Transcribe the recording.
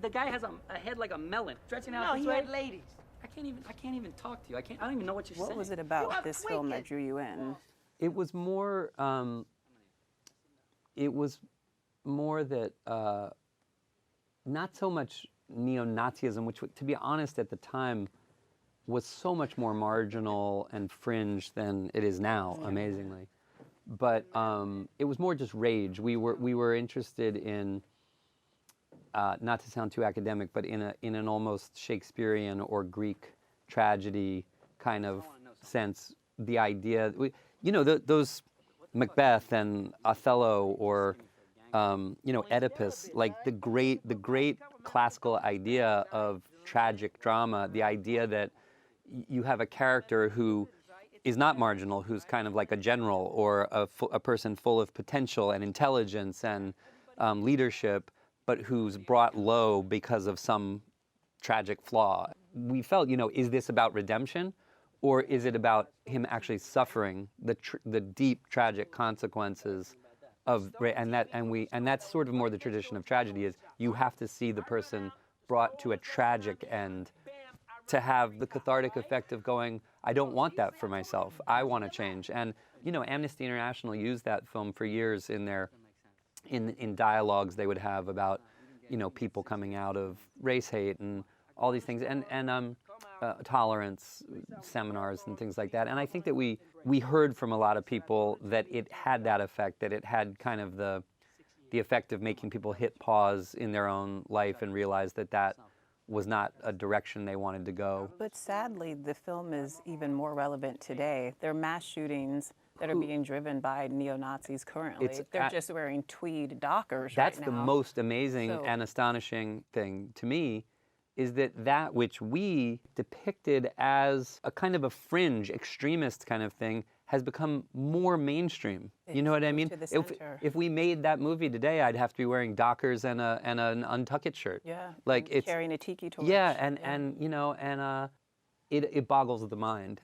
the guy has a head like a melon, stretching out. No, this he way. had ladies. I can't even talk to you. I don't even know what you're saying. What was it about this film that drew you in? It was more that not so much neo-Nazism, which, to be honest, at the time was so much more marginal and fringe than it is now, amazingly. But it was more just rage. We were interested in, not to sound too academic, but in an almost Shakespearean or Greek tragedy kind of sense. The idea, those Macbeth and Othello, or Oedipus, like the great classical idea of tragic drama. The idea that you have a character who is not marginal, who's kind of like a general or a person full of potential and intelligence and leadership, but who's brought low because of some tragic flaw. We felt, is this about redemption, or is it about him actually suffering the deep tragic consequences of, and that's sort of more the tradition of tragedy, is you have to see the person brought to a tragic end to have the cathartic effect of going, I don't want that for myself. I want to change. And Amnesty International used that film for years in their in dialogues they would have about people coming out of race hate and all these things, and tolerance seminars and things like that. And I think that we heard from a lot of people that it had that effect, that it had kind of the effect of making people hit pause in their own life and realize that was not a direction they wanted to go. But sadly, the film is even more relevant today. There are mass shootings that are being driven by neo-Nazis currently. They're just wearing tweed Dockers right now. That's the most amazing and astonishing thing to me, is that which we depicted as a kind of a fringe, extremist kind of thing has become more mainstream. You know what I mean? If we made that movie today, I'd have to be wearing Dockers and an Untuckit shirt. Yeah, like it's carrying a tiki torch. Yeah, and it boggles the mind.